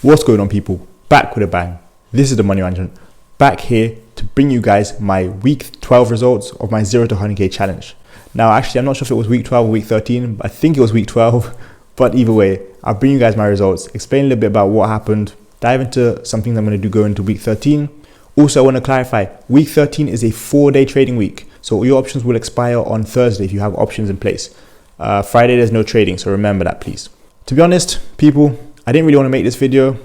What's going on, people? Back with a bang. This is the Money Management, back here to bring you guys my week 12 results of my 0 to 100k challenge. Now, actually, I'm not sure if it was week 12 or week 13, but I think it was week 12. But either way, I'll bring you guys my results, explain a little bit about what happened, dive into something I'm going to do going into week 13. Also, I want to clarify, week 13 is a 4-day trading week. So all your options will expire on Thursday if you have options in place. Friday, there's no trading, so remember that, please. To be honest, people, I didn't really want to make this video.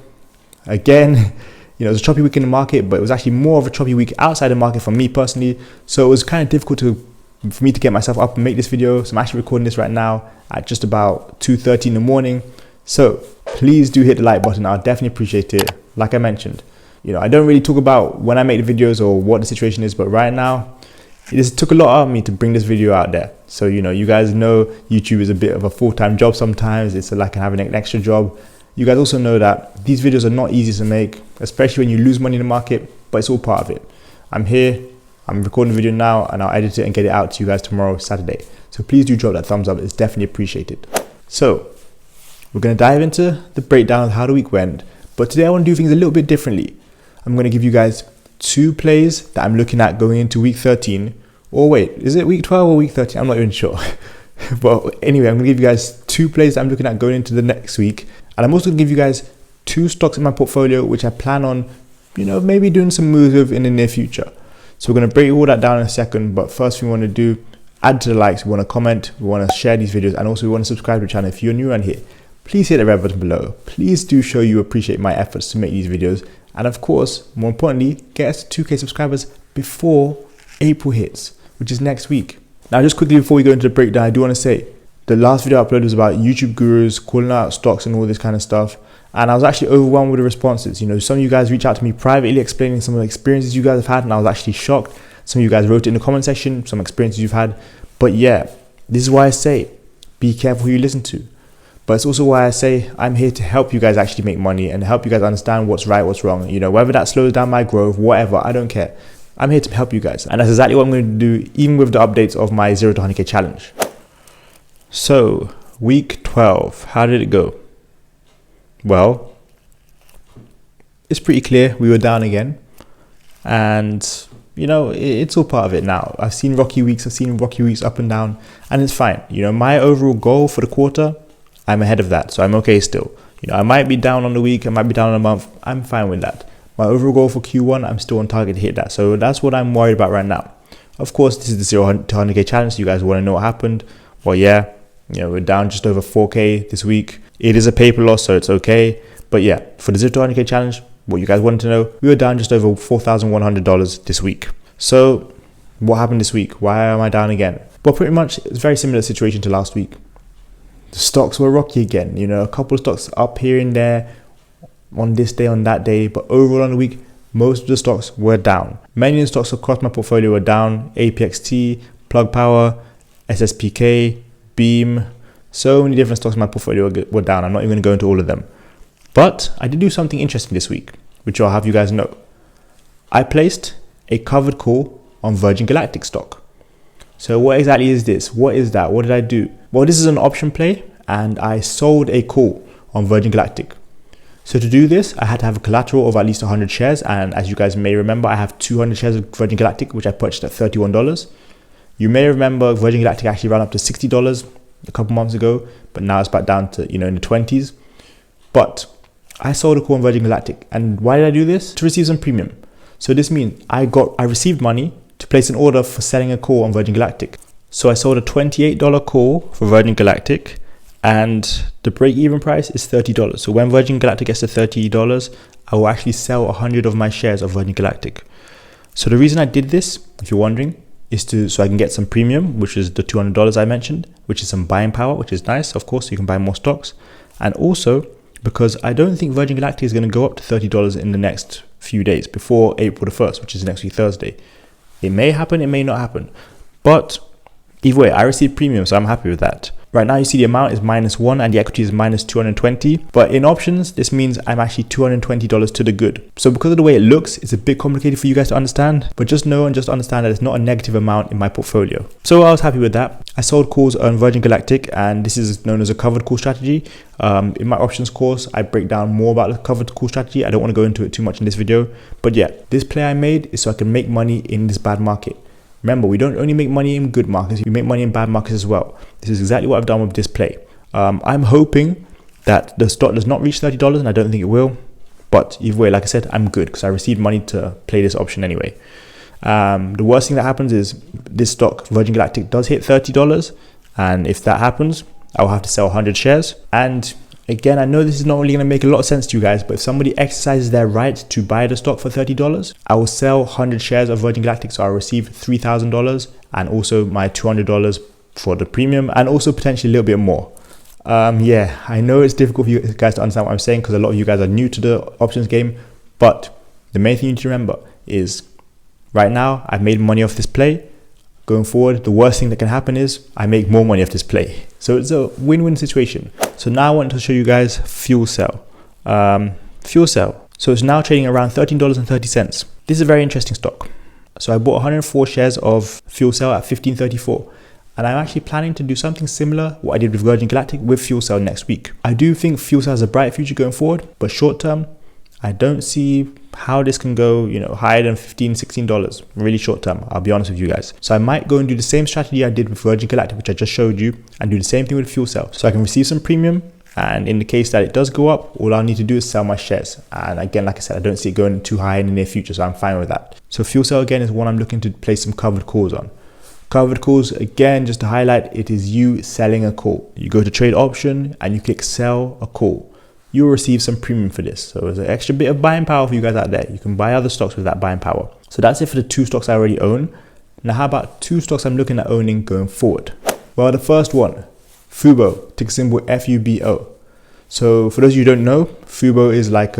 Again, it was a choppy week in the market, but it was actually more of a choppy week outside the market for me personally. So it was kind of difficult for me to get myself up and make this video. So I'm actually recording this right now at just about 2:30 in the morning. So please do hit the like button. I'll definitely appreciate it. Like I mentioned, I don't really talk about when I make the videos or what the situation is, but right now, it just took a lot out of me to bring this video out there. So, you guys know YouTube is a bit of a full-time job sometimes. It's like having an extra job. You guys also know that these videos are not easy to make, especially when you lose money in the market, but it's all part of it. I'm here, I'm recording the video now, and I'll edit it and get it out to you guys tomorrow, Saturday. So please do drop that thumbs up. It's definitely appreciated. So we're going to dive into the breakdown of how the week went. But today I want to do things a little bit differently. I'm going to give you guys 2 plays that I'm looking at going into week 13. Or wait, is it week 12 or week 13? I'm not even sure. But anyway, I'm going to give you guys 2 plays that I'm looking at going into the next week. And I'm also going to give you guys 2 stocks in my portfolio, which I plan on, maybe doing some moves with in the near future. So we're going to break all that down in a second. But first thing we want to do, add to the likes. We want to comment. We want to share these videos. And also we want to subscribe to the channel. If you're new around here, please hit the red button below. Please do show you appreciate my efforts to make these videos. And of course, more importantly, get us to 2K subscribers before April hits, which is next week. Now, just quickly before we go into the breakdown, I do want to say, the last video I uploaded was about YouTube gurus calling out stocks and all this kind of stuff. And I was actually overwhelmed with the responses. Some of you guys reached out to me privately explaining some of the experiences you guys have had. And I was actually shocked. Some of you guys wrote it in the comment section, some experiences you've had. But yeah, this is why I say, be careful who you listen to. But it's also why I say I'm here to help you guys actually make money and help you guys understand what's right, what's wrong. Whether that slows down my growth, whatever, I don't care. I'm here to help you guys. And that's exactly what I'm going to do, even with the updates of my 0 to 100k challenge. So, week 12, how did it go? Well, it's pretty clear we were down again. And, it's all part of it now. I've seen rocky weeks up and down, and it's fine. My overall goal for the quarter, I'm ahead of that, so I'm okay still. I might be down on the week, I might be down on a month. I'm fine with that. My overall goal for Q1, I'm still on target to hit that. So that's what I'm worried about right now. Of course, this is the 0 to 100k challenge. So you guys want to know what happened? Well, yeah, we're down just over 4k this week. It is a paper loss, so it's okay. But yeah, for the 0 to 100k challenge, what you guys wanted to know, we were down just over $4,100 this week. So what happened this week? Why am I down again? Well, pretty much it's a very similar situation to last week. The stocks were rocky again. A couple of stocks up here and there on this day, on that day, but overall on the week, most of the stocks were down. Many of the stocks across my portfolio were down. APXT, Plug Power, SSPK, Beam, so many different stocks in my portfolio were down. I'm not even going to go into all of them. But I did do something interesting this week, which I'll have you guys know. I placed a covered call on Virgin Galactic stock. So what exactly is this? What is that? What did I do? Well, this is an option play, and I sold a call on Virgin Galactic. So to do this, I had to have a collateral of at least 100 shares. And as you guys may remember, I have 200 shares of Virgin Galactic, which I purchased at $31. You may remember Virgin Galactic actually ran up to $60 a couple months ago, but now it's back down to, in the 20s. But I sold a call on Virgin Galactic. And why did I do this? To receive some premium. So this means I received money to place an order for selling a call on Virgin Galactic. So I sold a $28 call for Virgin Galactic, and the break-even price is $30. So when Virgin Galactic gets to $30, I will actually sell 100 of my shares of Virgin Galactic. So the reason I did this, if you're wondering, is so I can get some premium, which is the $200 I mentioned, which is some buying power, which is nice, of course, so you can buy more stocks. And also because I don't think Virgin Galactic is going to go up to $30 in the next few days before April the 1st, which is next week Thursday. It may happen, it may not happen. But either way, I received premium, so I'm happy with that. Right now you see the amount is -1 and the equity is -220. But in options, this means I'm actually $220 to the good. So because of the way it looks, it's a bit complicated for you guys to understand. But just know and just understand that it's not a negative amount in my portfolio. So I was happy with that. I sold calls on Virgin Galactic, and this is known as a covered call strategy. In my options course, I break down more about the covered call strategy. I don't want to go into it too much in this video. But yeah, this play I made is so I can make money in this bad market. Remember, we don't only make money in good markets, we make money in bad markets as well. This is exactly what I've done with this play. I'm hoping that the stock does not reach $30, and I don't think it will. But either way, like I said, I'm good because I received money to play this option anyway. The worst thing that happens is this stock, Virgin Galactic, does hit $30. And if that happens, I'll have to sell 100 shares. And again, I know this is not really going to make a lot of sense to you guys, but if somebody exercises their right to buy the stock for $30, I will sell 100 shares of Virgin Galactic, so I'll receive $3,000 and also my $200 for the premium and also potentially a little bit more. Yeah, I know it's difficult for you guys to understand what I'm saying because a lot of you guys are new to the options game, but the main thing you need to remember is right now I've made money off this play. Going forward, the worst thing that can happen is I make more money off this play. So it's a win-win situation. So now I want to show you guys Fuel Cell. Fuel Cell. So it's now trading around $13.30. This is a very interesting stock. So I bought 104 shares of Fuel Cell at $15.34. And I'm actually planning to do something similar what I did with Virgin Galactic with Fuel Cell next week. I do think Fuel Cell has a bright future going forward, but short term, I don't see how this can go, higher than $15, $16, really short term. I'll be honest with you guys. So I might go and do the same strategy I did with Virgin Galactic, which I just showed you, and do the same thing with Fuel Cell. So I can receive some premium. And in the case that it does go up, all I'll need to do is sell my shares. And again, like I said, I don't see it going too high in the near future, so I'm fine with that. So Fuel Cell again is one I'm looking to place some covered calls on. Covered calls, again, just to highlight, it is you selling a call. You go to trade option and you click sell a call. You'll receive some premium for this. So there's an extra bit of buying power for you guys out there. You can buy other stocks with that buying power. So that's it for the two stocks I already own. Now, how about two stocks I'm looking at owning going forward? Well, the first one, FUBO, ticker symbol FUBO. So for those of you who don't know, FUBO is like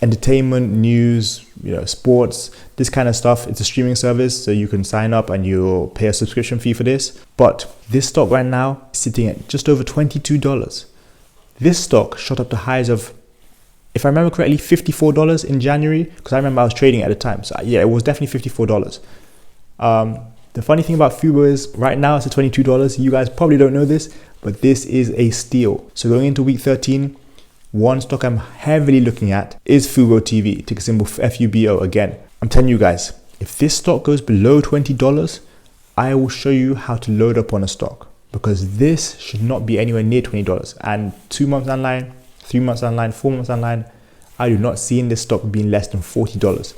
entertainment, news, sports, this kind of stuff. It's a streaming service, so you can sign up and you'll pay a subscription fee for this. But this stock right now is sitting at just over $22. This stock shot up to highs of, if I remember correctly, $54 in January, because I remember I was trading at the time. So yeah, it was definitely $54. The funny thing about FUBO is right now it's at $22. You guys probably don't know this, but this is a steal. So going into week 13, one stock I'm heavily looking at is FUBO TV, ticker symbol FUBO again. I'm telling you guys, if this stock goes below $20, I will show you how to load up on a stock, because this should not be anywhere near $20. And 2 months down the line, 3 months down the line, 4 months down the line, I do not see in this stock being less than $40.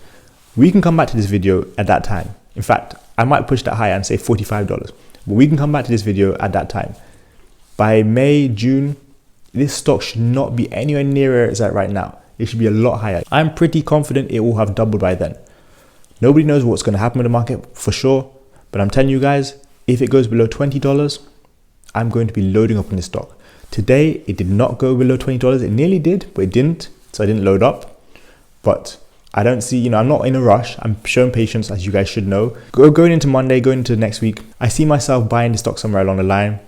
We can come back to this video at that time. In fact, I might push that higher and say $45, but we can come back to this video at that time. By May, June, this stock should not be anywhere near where it's at right now. It should be a lot higher. I'm pretty confident it will have doubled by then. Nobody knows what's going to happen with the market for sure, but I'm telling you guys, if it goes below $20, I'm going to be loading up on this stock. Today, it did not go below $20. It nearly did, but it didn't, so I didn't load up. But I don't see, I'm not in a rush. I'm showing patience, as you guys should know. Going into Monday, going into next week, I see myself buying the stock somewhere along the line.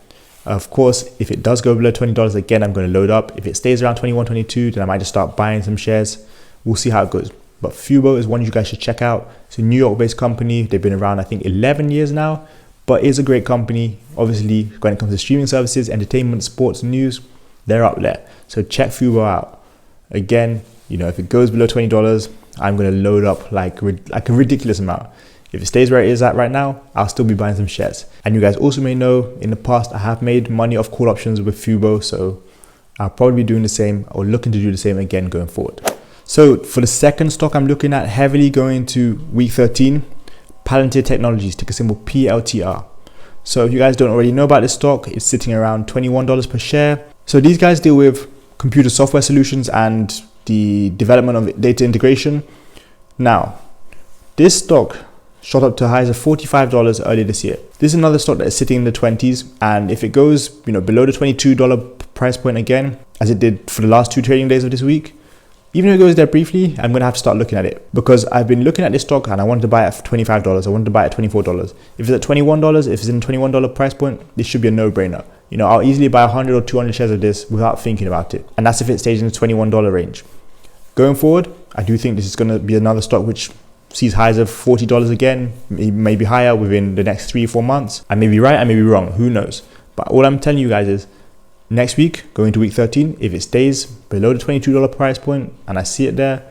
Of course, if it does go below $20, again, I'm going to load up. If it stays around 21, 22, then I might just start buying some shares. We'll see how it goes. But FUBO is one you guys should check out. It's a New York-based company. They've been around, I think, 11 years now, but it's a great company. Obviously, when it comes to streaming services, entertainment, sports, news, they're up there. So check FUBO out. Again, if it goes below $20, I'm going to load up like a ridiculous amount. If it stays where it is at right now, I'll still be buying some shares. And you guys also may know, in the past, I have made money off call options with FUBO, so I'll probably be doing the same or looking to do the same again going forward. So for the second stock I'm looking at heavily going into week 13, Palantir Technologies, ticker symbol PLTR. So if you guys don't already know about this stock, it's sitting around $21 per share. So these guys deal with computer software solutions and the development of data integration. Now, this stock shot up to highs of $45 earlier this year. This is another stock that is sitting in the 20s, and if it goes below the $22 price point again, as it did for the last 2 trading days of this week, Even if it goes there briefly, I'm going to have to start looking at it, because I've been looking at this stock and I wanted to buy it for $25. I wanted to buy it at $24. If it's at $21, if it's in $21 price point, this should be a no-brainer. You know, I'll easily buy 100 or 200 shares of this without thinking about it. And that's if it stays in the $21 range. Going forward, I do think this is going to be another stock which sees highs of $40 again, maybe higher within the next 3-4 months. I may be right, I may be wrong, who knows? But all I'm telling you guys is, next week, going to week 13, if it stays below the $22 price point and I see it there,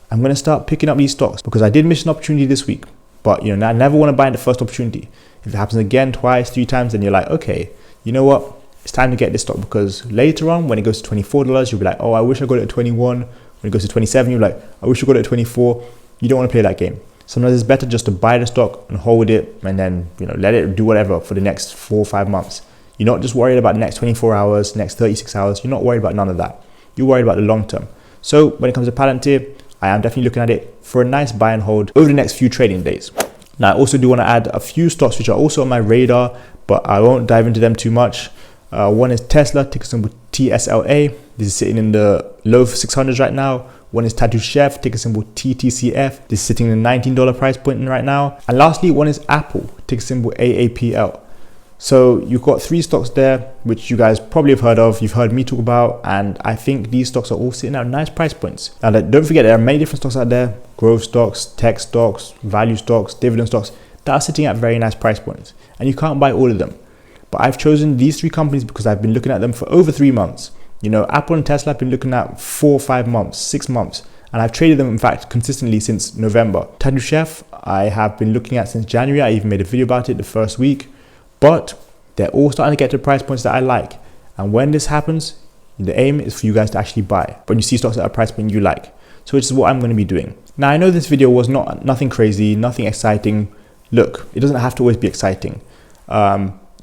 I'm going to start picking up these stocks, because I did miss an opportunity this week. But you know, I never want to buy the first opportunity. If it happens again, twice, 3 times, then you're like, okay, you know what? It's time to get this stock, because later on, when it goes to $24, you'll be like, oh, I wish I got it at 21. When it goes to 27, you're like, I wish I got it at 24. You don't want to play that game. Sometimes it's better just to buy the stock and hold it, and then, you know, let it do whatever for the next 4 or 5 months. You're not just worried about the next 24 hours, next 36 hours. You're not worried about none of that. You're worried about the long term. So when it comes to Palantir, I am definitely looking at it for a nice buy and hold over the next few trading days. Now, I also do want to add a few stocks which are also on my radar, but I won't dive into them too much. One is Tesla, ticker symbol TSLA. This is sitting in the low 600s right now. One is Tattoo Chef, ticker symbol TTCF. This is sitting in the $19 price point right now. And lastly, one is Apple, ticker symbol AAPL. So you've got 3 stocks there, which you guys probably have heard of. You've heard me talk about, and I think these stocks are all sitting at nice price points. Now, don't forget, there are many different stocks out there: growth stocks, tech stocks, value stocks, dividend stocks, that are sitting at very nice price points. And you can't buy all of them. But I've chosen these 3 companies because I've been looking at them for over 3 months. You know, Apple and Tesla I've been looking at 4, 5 months, 6 months. And I've traded them, in fact, consistently since November. Tattoo Chef, I have been looking at since January. I even made a video about it the first week. But they're all starting to get to price points that I like. And when this happens, the aim is for you guys to actually buy when you see stocks at a price point you like. So which is what I'm going to be doing. Now, I know this video was nothing crazy, nothing exciting. Look, it doesn't have to always be exciting.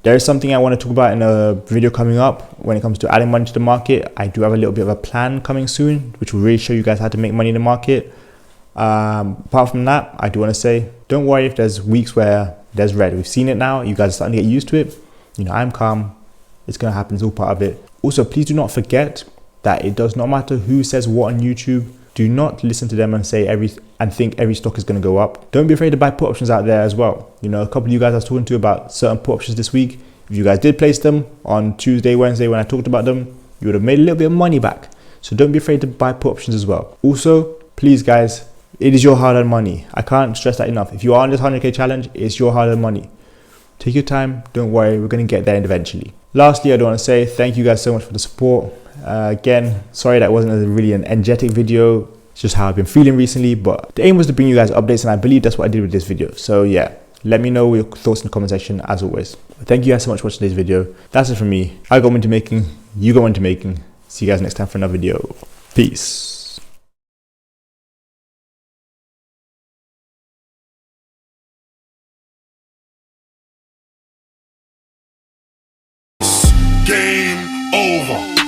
There is something I want to talk about in a video coming up when it comes to adding money to the market. I do have a little bit of a plan coming soon, which will really show you guys how to make money in the market. Apart from that, I do want to say, don't worry if there's weeks where there's red. We've seen it now. You guys are starting to get used to it. You know, I'm calm. It's going to happen. It's all part of it. Also, please do not forget that it does not matter who says what on YouTube. Do not listen to them and think every stock is going to go up. Don't be afraid to buy put options out there as well. You know, a couple of you guys I was talking to about certain put options this week. If you guys did place them on Tuesday, Wednesday when I talked about them, you would have made a little bit of money back. So don't be afraid to buy put options as well. Also, please guys, it is your hard-earned money. I can't stress that enough. If you are on this 100k challenge, it's your hard-earned money. Take your time. Don't worry. We're going to get there eventually. Lastly, I do want to say thank you guys so much for the support. Again, sorry that wasn't really an energetic video. It's just how I've been feeling recently. But the aim was to bring you guys updates, and I believe that's what I did with this video. So yeah, let me know your thoughts in the comment section as always. Thank you guys so much for watching today's video. That's it from me. I got into making. You got into making. See you guys next time for another video. Peace. Game over.